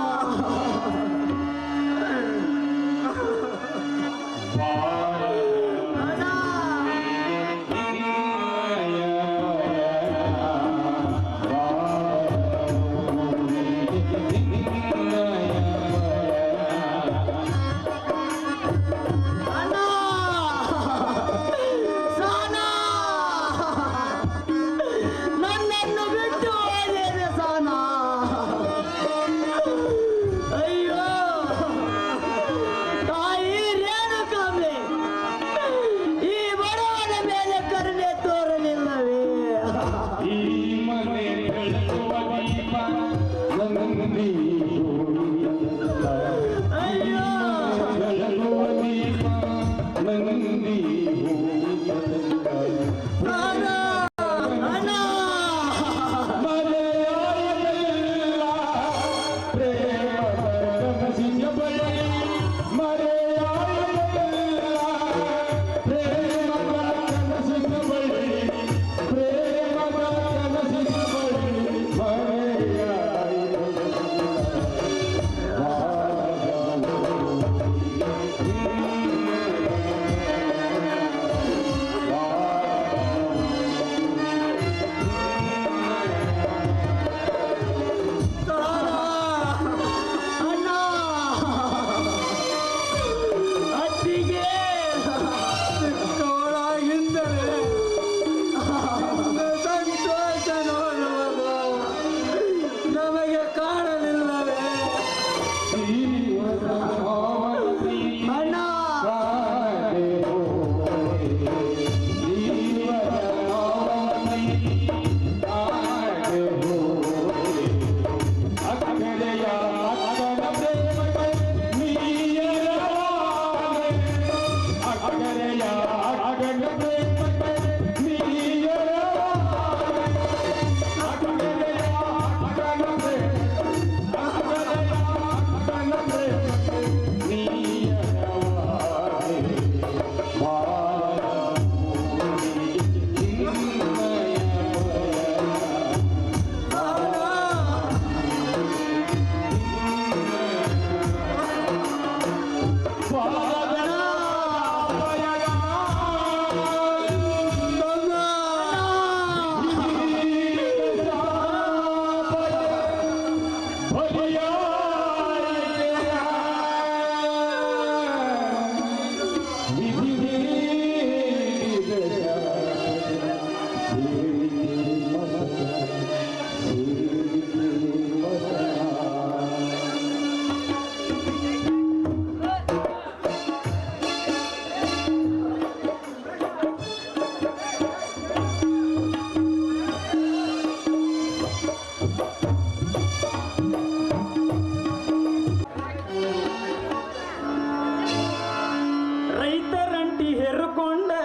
ಕಟ್ಕೊಂಡೆ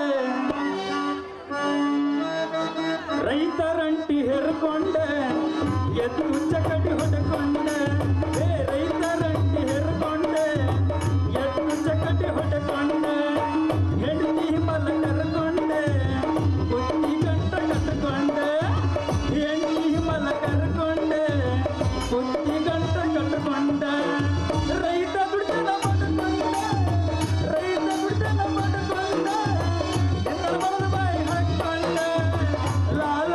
ರೈತರಂಟಿ ಹೆರ್ಕೊಂಡೆ ಎತ್ತು ಚಕಟಿ ಹೊಡೆಕೊಂಡೆ ರೈತರಂಟಿ ಹೆರ್ಕೊಂಡೆ ಎತ್ತು ಚಕಟಿ ಹೊಡೆಕೊಂಡೆ ಹೆಂಡತಿ ಮಲ ಕರ್ಕೊಂಡೆ ಬುತ್ತಿ ಗಂಟ ಕಟ್ಕೊಂಡೆ ಹೆಂಡತಿ ಮಲ ಕರ್ಕೊಂಡೆ ಬುತ್ತಿ ಗಂಟ ಕಟ್ಕೊಂಡೆ ರೈತ ಬಿಡ್ತನ ಮಾಡ್ಕೊಂಡೆ ರೈತ ಬಿಡ್ತನ ಮಾಡ್ಕೊಂಡೆ ಎತ್ತರ ಬರದ ಬಾಯಿ ಹಾಕೊಂಡೆ ಲಾಲ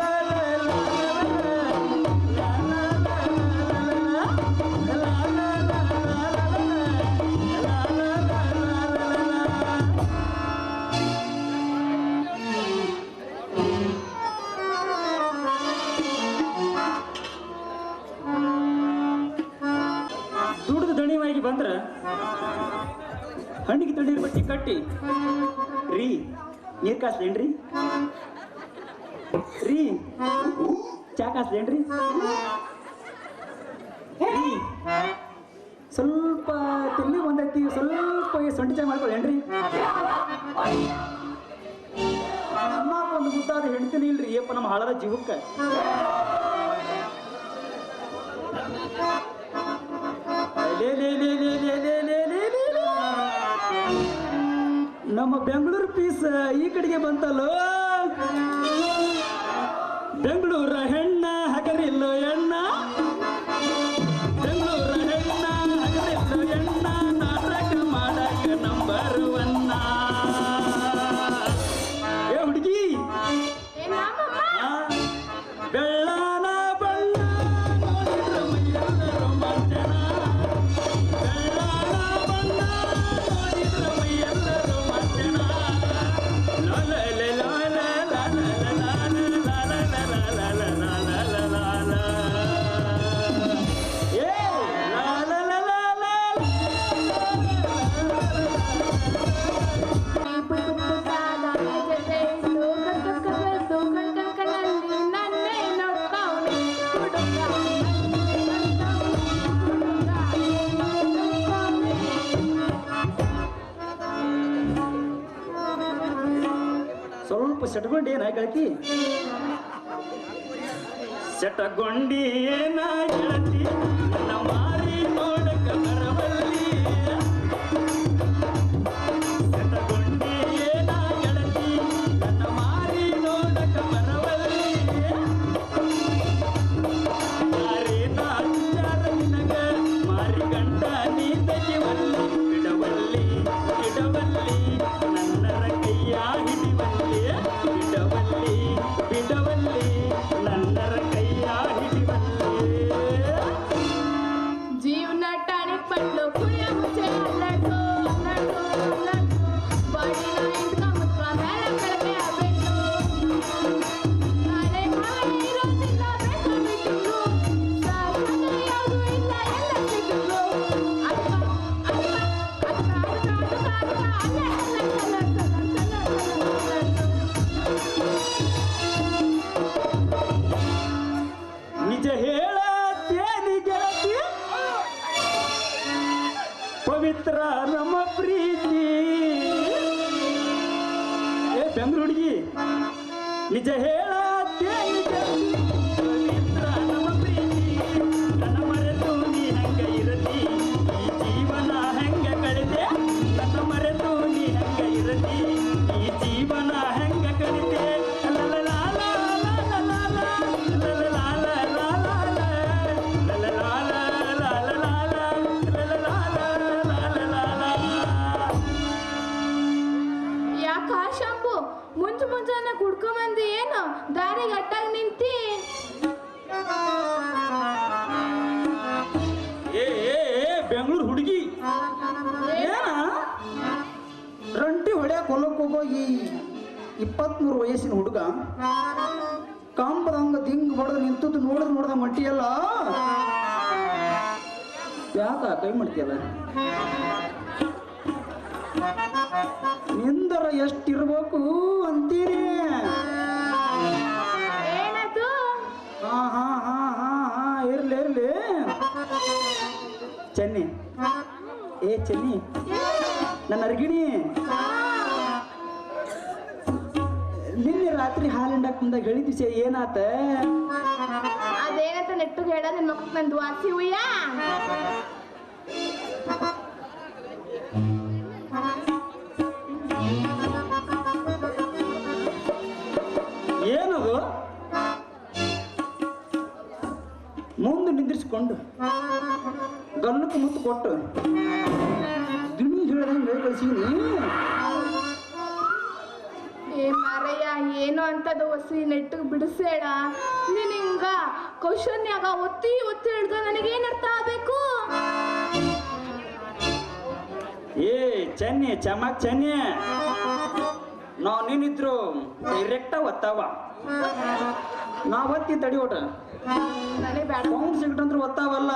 ದುಡ್ದು ದಣಿವಾಗಿ ಬಂದ್ರ ಹಣ್ಣಿಗೆ ತಣ್ಣೀರ್ ಬಟ್ಟಿ ಕಟ್ಟಿ ರೀ ನೀರ್ ಕಾಸ್ಲೇನ್ರಿ ರೀ ಚಾ ಕಾಸ್ಲೇನ್ರಿ ರೀ ಸ್ವಲ್ಪ ತಿಲ್ಲಿ ಬಂದೈತಿ ಸ್ವಲ್ಪ ಸೊಂಟಿ ಚಾ ಮಾಡ್ಕೊಳ್ಳೇನ್ರಿ ಅಮ್ಮ ಒಂದು ಮುದ್ದಾದ ಹೆಣ್ತೀನಿ ಇಲ್ರಿ ಏಪ್ಪ ನಮ್ಮ ಹಾಳದ ಜೀವಕ್ಕೆ ನಮ್ಮ ಬೆಂಗಳೂರು ಪೀಸ್ ಈ ಕಡೆಗೆ ಬಂತಲ್ಲೋ ಬೆಂಗಳೂರ ಹೆಣ್ಣ ಹಗರಿಲ್ಲೋ ಎಣ್ಣ ಬೆಂಗಳೂರ ಹೆಣ್ಣ ಹಗರಿಲ್ಲೋ ಎಣ್ಣ ನಾಟಕ ಮಾಡಕ ನಂಬರ್ ಒನ್ನ ಏ ಹುಡುಗಿ ಬೆಳ್ಳಾನ ಬಣ್ಣ ನೋಡಿದ್ರ ಮೈಯೆಲ್ಲ ರೋಮಾಂಚನ ಬೆಳ್ಳಾನ ಬಣ್ಣ ನೋಡಿದ್ರ ಮೈಯೆಲ್ಲ ರೋಮಾಂಚನ ಲಾಲ ಲಾಲ ಲಾಲ ಸ್ವಲ್ಪ ಸೆಟ್ಗೊಂಡಿ ಏನ ಗೆಳತಿ ಸೆಟಗೊಂಡಿ ಏನ ಗೆಳತಿ ನನ್ನ ಮಾರಿ ನೋಡಕ ಬರಬಲ್ಲಿ ಸೆಟಗೊಂಡಿ ಏನ ಗೆಳತಿ ನನ್ನ ಮಾರಿ ನೋಡಕ ಬರಬಲ್ಲಿ ಮಾರಿ ನಾಚಾರ ನಿನಗ ಮಾರಿ ಗಂಡ ನೀ ತೆಗಿವಲ್ಲಿ ಬಿಡವಲ್ಲಿ ಬಿಡವಲ್ಲಿ ನನ್ನರ ಕೈಯ ಹಿಡಿವಲ್ಲಿ ಬಿಡವಲ್ಲಿ ಬಿಡವಲ್ಲಿ ನನ್ನರ ಕೈಯ ಹಿಡಿವಲ್ಲಿ ಜೀವನ ಟಾಣಿಕ್ ಪಟ್ಲು ಕುಳಿಯ ಮುಂಚೆ ಅಲ್ಲಟ್ಟು ಅಲ್ಲಟ್ಟು ಅಲ್ಲಟ್ಟು ಬಾಡಿನ ಇಂಟ್ಕೊಂಬತ್ವ ಮೇಲೆ ಕಡಿಮೆ ಆಗ್ಬೇಕು ನಾಳೆ ಹಾಳೆ ಇರೋದಿಲ್ಲ ಬೇಕು ಬಿಟ್ಟು ಸಾಧನ ಯಾವುದು ಇಲ್ಲ ಎಲ್ಲ ಸಿಕ್ಕಿದ್ರು ಅಕ್ಕ ಅಕ್ಕ ಅಕ್ಕ ಅಕ್ಕ ಅಕ್ಕ ಅಲ್ಲೇ ನಿಜ ಹೇಳತ್ತೇನಿ ಗೆಳತಿ ಪವಿತ್ರ ನಮ್ಮ ಪ್ರೀತಿ ಏ ಬೆಂಗ್ಳೂರು ಹುಡುಗಿ ನಿಜ ಹೇಳತ್ತೇನಿ ಗೆಳತಿ ಪವಿತ್ರ ನಮ್ಮ ಪ್ರೀತಿ ನನ್ನ ಮರೆತು ನೀ ಹೆಂಗ ಇರತಿ ಈ ಜೀವನ ಹೆಂಗ ಕಳೆದೆ ನನ್ನ ಮರೆತು ನೀ ಹೆಂಗ ಇರತಿ ಈ ಜೀವನ ಹೆಂಗ ಕಳಿತೆ ಯಾಕ ಶಂಭು ಮುಂಜಾನೆ ಕುಡ್ಕೊಂಬಂದಿ ಏನು ದಾರಿಗೆ ಅಟ್ಟಾಗ ನಿಂತಿ ಬೆಂಗಳೂರು ಹುಡುಗಿ ಏನ ರಂಟಿ ಹೊಡ್ಯಾಕ ಹೊಲಕ್ಕೆ ಹೋಗೋ ಈ 23 ವಯಸ್ಸಿನ ಹುಡುಗ ಕಾಂಬದಂಗ ದಿಂಗ್ ಹೊಡೆದು ನಿಂತದ್ದು ನೋಡ್ದ ಮಟ್ಟಿಯಲ್ಲ ಯಾಕ ಕೈ ಮಾಡ್ತೀಯಲ್ಲ ನಿಂದರ ಎಷ್ಟಿರ್ಬೇಕು ಅಂತೀರಿ ಏನದು ಹಾ ಹಾ ಹಾ ಹಾ ಹಾ ಇರ್ಲಿ ಚೆನ್ನಿ ಚೆನ್ನಿ ನನ್ನ ಅರ್ಗಿಣಿ ನಿನ್ನೆ ರಾತ್ರಿ ಹಾಲಿಂಡಕ್ ಮುಂದಾಗ ಹೇಳಿದ ವಿಷಯ ಏನಾತ? ಅದೇನಂತ ನೆಟ್ಟಗೆ ಹೇಳ ನಿನ್ ಮಕ್ಕಳು ನಂದು ವಾಸಿ ಹುಯ್ಯ. ಏನದು? ಮುಂದೆ ನಿಂದಿರಿಸಿಕೊಂಡು ಗಲ್ಲಕ್ಕೆ ಮುತ್ತು ಕೊಟ್ಟು ದಿನ ಹೇಳ್ದಂಗೆ ಕಳಿಸೀನಿ. ಏ ಮಾರಯ್ಯ, ಏನು ಅಂತದ ಹೊಸಿ ನೆಟ್ಟಿಗೆ ಬಿಡಿಸೇಳ. ನೀನ್ ಹಿಂಗ ಕೌಶನ್ಯಾಗ ಒತ್ತಿ ಒತ್ತಿ ಹಿಡ್ದ ನನಗೇನ್ ಅರ್ಥ ಆಗ್ಬೇಕು? ಏ ಚೆನ್ನಿ, ಚಮಕ್ ಚೆನ್ನಿ, ನಾವು ನೀನಿದ್ರು ಡೈರೆಕ್ಟ ಒತ್ತಾವ. ನಾ ಒತ್ತಿ ತಡಿ ಒಟ್ಟ ನನಗೆ ಬೇಡ. ಸೌಂಡ್ ಸಿಗಟಂದ್ರೆ ಒತ್ತಾವಲ್ಲ.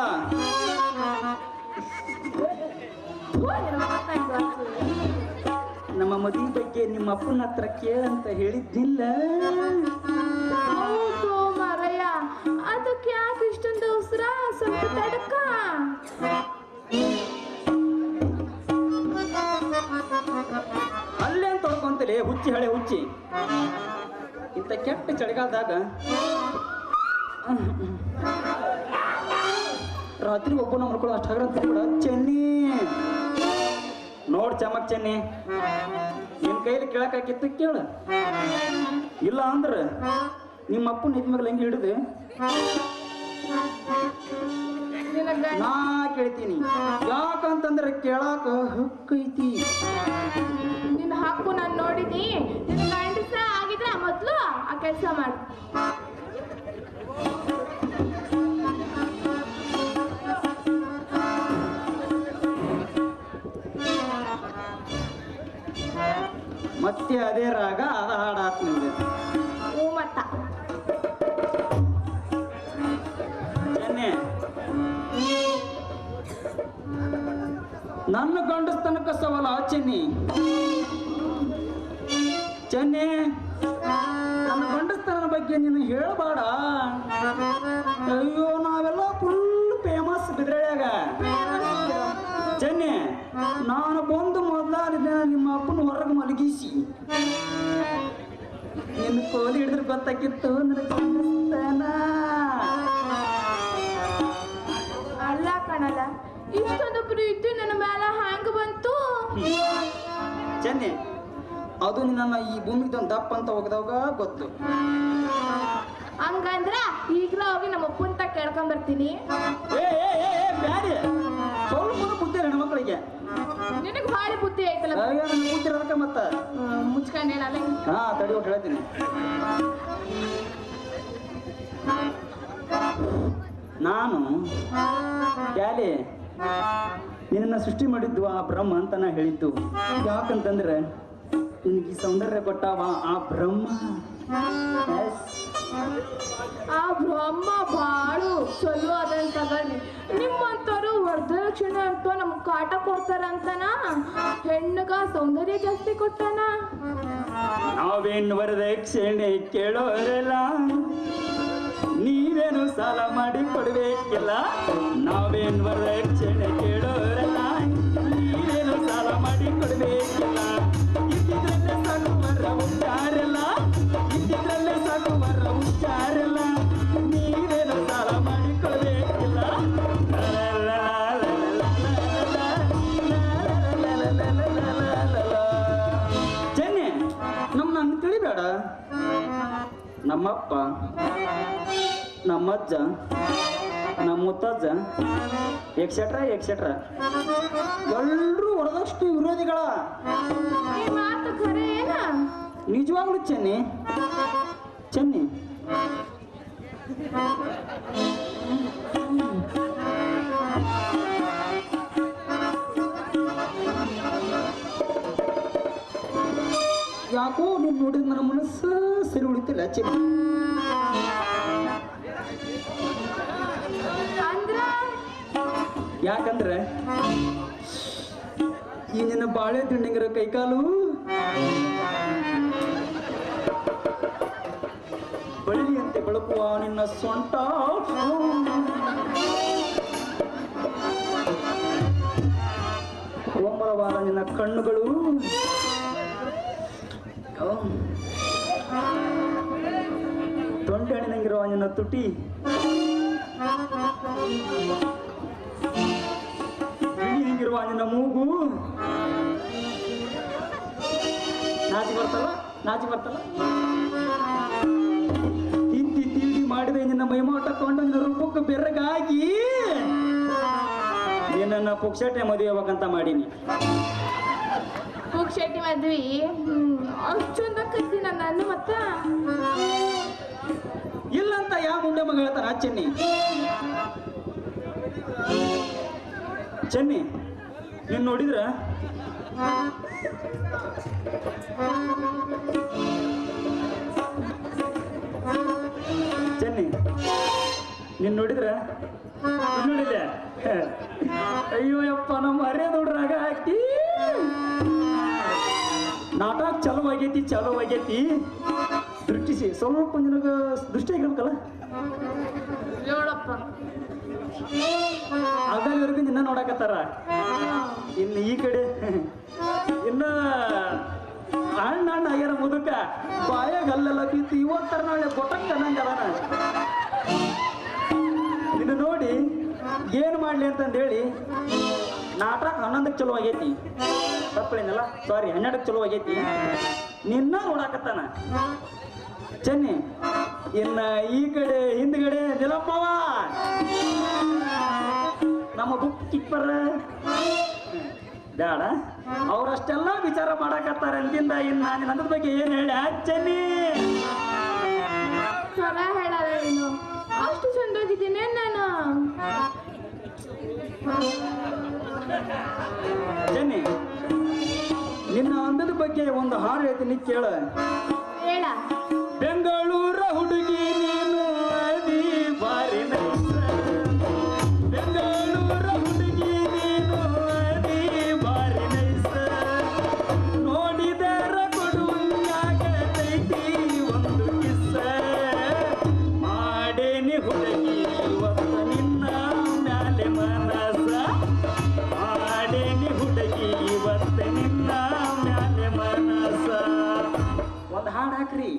ನಮ್ಮ ಮದುವೆ ಬಗ್ಗೆ ನಿಮ್ಮ ಅಪ್ಪನ ಹತ್ರ ಕೇಳಂತ ಹೇಳಿದ್ದಿಲ್ಲ. ಹೌದು ಮಾರಯ್ಯ, ಅದಕ್ಕೆ ಯಾಕೆ ಇಷ್ಟೊಂದು ಅವಸರ? ಸ್ವಲ್ಪ ತಡಕ. ಅಲ್ಲೇ ಅಂತ ತೊಳ್ಕೊಂತಲೇ ಹುಚ್ಚಿ, ಹಳೆ ಹುಚ್ಚಿ. ಇಂಥ ಕೆಟ್ಟ ಚಳಿಗಾಲದಾಗ ರಾತ್ರಿ ಒಬ್ಬನ ಮಲ್ಕೊಳ್ಳೋ ಅಷ್ಟು ಹಗರ ಕೂಡ ಚೆನ್ನಿ. ನೋಡ್ ಚಮಕ್ ಚೆನ್ನಿ, ನಿನ್ ಕೈಲಿ ಕೇಳಕ್ಕಾಕಿತ್ತು ಕೇಳ. ಇಲ್ಲ ಅಂದ್ರ ನಿಮ್ಮ ಅಪ್ಪನ ನಿಜ ಮಗಲ್ ಹೆಂಗೆ ಹಿಡಿದು ನಾ ಕೇಳ್ತೀನಿ. ಯಾಕಂತಂದ್ರೆ ಕೇಳಾಕ ಹಕ್ಕೈತಿ. ನಿನ್ನ ಹಾಕು ನಾನು ನೋಡಿದಿ. ನಿನ್ನ ಗಂಡಸ ಆಗಿದ್ರೆ ಮೊದ್ಲು ಆ ಕೆಲಸ ಮಾಡು. ಮತ್ತೆ ಅದೇ ರಾಗ ಅದ ಹಾಡಾತ್ ನಿಂಗೆ. ಹೂ ಮತ್ತ ಚೆನ್ನಿ, ನನ್ನ ಗಂಡಸ್ತನಕ ಸವಾಲ ಚೆನ್ನಿ. ಚೆನ್ನಿ, ನನ್ನ ಗಂಡಸ್ತನ ಬಗ್ಗೆ ನೀನು ಹೇಳಬೇಡ. ಅಯ್ಯೋ, ನಾವೆಲ್ಲ ಫುಲ್ ಫೇಮಸ್ ಬಿದ್ರಳ್ಯಾಗ. ಚೆನ್ನಿ, ನಾನು ಬಂದು ಮೊದಲಾದ ದಿನ ನಿಮ್ಮ ಅಪ್ಪನ ಹೊರಗೆ ಮಲಗಿಸಿ ನಿನ್ನ ಕೋಲಿ ಹಿಡಿದ್ರೆ ಗೊತ್ತಾಗಿತ್ತು ನನಗೆ ಗಂಡಸ್ತನ. ಅಲ್ಲ ಕಣಲ್ಲ, ಇಷ್ಟೊಂದು ಪ್ರೀತಿ ನನ್ನ ಮೇಲೆ ಹ್ಯಾಂಗ ಬಂತು? ಚೆನ್ನಿ, ಅದು ನಿನ್ನ ಈ ಭೂಮಿಗೆ ಒಂದು ದಪ್ಪ ಅಂತ ಹೋಗದಾಗ ಗೊತ್ತು. ಹಂಗಂದ್ರ ಈಗಲೇ ಹೋಗಿ ನಮ್ಮ ಅಪ್ಪಂತ ಕೇಳ್ಕೊಂಡ್ ಬರ್ತೀನಿ. ಏ ಬ್ಯಾರಿ, ಸ್ವಲ್ಪ ಬುದ್ಧಿ ಹೆಣ್ಮಕ್ಳಿಗೆ. ನಿನಗೆ ಭಾಳ ಬುದ್ಧಿ ಐತಲ್ಲ. ಕೂತಿರೋದಕ್ಕೆ ಮತ್ತ ಮುಚ್ಕೊಂಡು ಹೇಳಲ್ಲ. ಹಾ ತಡಿ ಒಟ್ಟು ಹೇಳ್ತೀನಿ. ನಾನು ಕ್ಯಾಲಿ ನಿನ್ನ ಸೃಷ್ಟಿ ಮಾಡಿದ್ದು ಆ ಬ್ರಹ್ಮ ಅಂತ ನಾ ಹೇಳಿದ್ದು. ಯಾಕಂತಂದ್ರೆ ನಿನಗೆ ಸೌಂದರ್ಯ ಕೊಟ್ಟಾವ ಆ ಬ್ರಹ್ಮ. ಆ ಬ್ರಹ್ಮ ಬಾಳು ಚಲೋ ಅದಂತ ತಗೊಳ್ಳಿ. ನಿಮ್ಮಂತವ್ರು ವರದಕ್ಷಿಣೆ ಅಂತ ನಮ್ಗೆ ಕಾಟ ಕೊಡ್ತಾರಂತನ? ಹೆಣ್ಣಗ ಸೌಂದರ್ಯ ಜಾಸ್ತಿ ಕೊಟ್ಟಾನ? ನಾವೇನು ವರದಕ್ಷಿಣೆ ಕೇಳೋರಲ್ಲ, ನೀವೇನು ಸಾಲ ಮಾಡಿ ಕೊಡ್ಬೇಕಿಲ್ಲ. ನಾವೇನು ವರದಕ್ಷಿಣೆ ಕೇಳೋರಲ್ಲ, ನೀವೇನು ಸಾಲ ಮಾಡಿ ಕೊಡ್ಬೇಕಿಲ್ಲ. ಇದ್ದಿದ್ರಲ್ಲೇ ಸಾಕು ವರ ಉಚ್ಚಾರಲ್ಲ, ಇದ್ದಿದ್ರಲ್ಲೇ ಸಾಕು ವರ ಉಚ್ಚಾರಲ್ಲ, ನೀವೇನು ಸಾಲ ಮಾಡಿ ಕೊಡ್ಬೇಕಿಲ್ಲ. ಚೆನ್ನಿ, ನನ್ನ ತಿಳಿಬೇಡ. ನಮ್ಮಪ್ಪ, ನಮ್ಮಜ್ಜ, ನಮ್ಮ ಮುತ್ತಜ್ಜ ಎಕ್ಸೆಟ್ರಾ ಎಲ್ಲರೂ ಹೊಡೆದಷ್ಟು ವಿರೋಧಿಗಳ. ಈ ಮಾತು ಖರೆ ಏನ? ನಿಜವಾಗ್ಲೂ ಚೆನ್ನಿ. ಯಾಕೋ ನೀನು ನೋಡಿದ ನನ್ನ ಮನಸ್ಸು ಸರಿ ಉಳಿತಿಲ್ಲ ಚೆನ್ನಿ. ಯಾಕಂದ್ರೆ ಈ ನಿನ್ನ ಬಾಳೆ ತಿಂಡಿಂಗಿರೋ ಕೈಕಾಲು ಬಳ್ಳಿಯಂತೆ ಬೆಳಕುವ ನಿನ್ನ ಸೊಂಟ, ಕೋಮಲವಾದ ನಿನ್ನ ಕಣ್ಣುಗಳು, ತೊಂಡೆ ಹಣ್ಣಿನಂಗಿರುವ ನಿನ್ನ ತುಟಿ ಹಿಂಗಿರುವ ನಿನ್ನ ಮೂಗು ನಾಚಿ ಬರ್ತಲ್ಲ ತಿದ್ದಿ ತಿದ್ದಿ ಮಾಡಿದ ನಿನ್ನ ಮೈಮಾಟ ಕೊಂಡು ನಿನ್ನ ರೂಪಕ್ಕೆ ಬೆರಗಾಗಿ ನಿನ್ನನ್ನು ಪುಕ್ಷಟೆ ಮದುವೆ ಆಗ್ಬೇಕಂತ ಮಾಡೀನಿ. ಹೋಗ್ ಶೆಟ್ಟಿ ಮದ್ವಿ ಅಷ್ಟು ಚಂದ ಕತ್ತಿ ನನ್ನ ಮತ್ತ ಇಲ್ಲಂತ ಯಾವ ಮುಂಡೆ ಮಗ ಹೇಳ್ತಾರ ಚೆನ್ನಿ ಚೆನ್ನಿ ನೀನ್ ನೋಡಿದ್ರ ಚೆನ್ನಿ ನೀನ್ ನೋಡಿದ್ರ ನೋಡಿದೆ ಅಯ್ಯೋ ಯಪ್ಪ ನಮ್ಮ ಹರಿಯ ನೋಡ್ರಾಗ ಹಾಕಿ ನಾಟಕ ಚಲೋ ಆಗೈತಿ ದೃಷ್ಟಿಸಿ ಸ್ವಲ್ಪ ನಿನಗ ದೃಷ್ಟಿ ಆಗಿರ್ಬೇಕಲ್ಲ ಹೇಳಪ್ಪ ಆಗಲಿವರೆಗೂ ನಿನ್ನ ನೋಡಕತ್ತಾರ ಇನ್ನು ಈ ಕಡೆ ಇನ್ನ ಹಣ್ಣ ಆಗ್ಯಾರ ಮುದುಕ ಬಾಯಾಗ ಅಲ್ಲೆಲ್ಲ ಬಿತ್ತು ಇವತ್ತರ ನಾಳೆ ಗೊಟ್ಟಂಗ ಅನ್ನಂಗದಾನ ಇನ್ನು ನೋಡಿ ಏನು ಮಾಡ್ಲಿ ಅಂತಂದೇಳಿ ನಾಟಕ 11ಕ್ಕೆ ಚಲೋ ಆಗೈತಿ ತಪ್ಪಳೇನಲ್ಲ ಸಾರಿ 12ಕ್ಕೆ ಚಲೋ ಆಗೈತಿ ನಿನ್ನ ನೋಡಾಕತ್ತಾನ ಚೆನ್ನಿ ಇನ್ನ ಈ ಕಡೆ ಹಿಂದ್ಗಡೆ ನಿಲಪ್ಪವ ನಮ್ಮ ಬುಕ್ ಕೀಪರ್ ಬೇಡ ಅವ್ರಷ್ಟೆಲ್ಲ ವಿಚಾರ ಮಾಡಾಕತ್ತಾರ ಅಂದಿಂದ ಇನ್ನು ನಾನು ನನ್ನ ಬಗ್ಗೆ ಏನು ಹೇಳಿ ಚೆನ್ನಿ ಚಲ ಹೇಳಲ್ಲ ನೀನು ಅಷ್ಟು ಚಂದಾಗಿದ್ದೀನಿ ನಾನು ಚೆನ್ನಿ ನಿನ್ನ ಅಂದದ ಬಗ್ಗೆ ಒಂದು ಹಾಡು ಹೇಳ್ತೀನಿ ಕೇಳ ಹೇಳ ಬೆಂಗಳೂರ ಹುಡುಗಿ ನೀನು ಅದಿ ಬಾರಿ ನೈಸ ಬೆಂಗಳೂರ ಹುಡುಗಿ ನೀನು ಅದಿ ಬಾರಿ ನೈಸ ನೋಡಿದರ ಕೊಡುವಂಗಾಗತೈತಿ ಒಂದು ಕಿಸ್ಸ ಮಾಡೇನಿ ಹುಡುಗಿ ಇವತ್ತ ನಿನ್ನ ಮ್ಯಾಲೆ ಮನಸ ಮಾಡೇನಿ ಹುಡುಗಿ ಇವತ್ತ ನಿನ್ನ ಮ್ಯಾಲೆ ಮನಸ ಒಂದು ಹಾಡು ಹಾಕ್ರಿ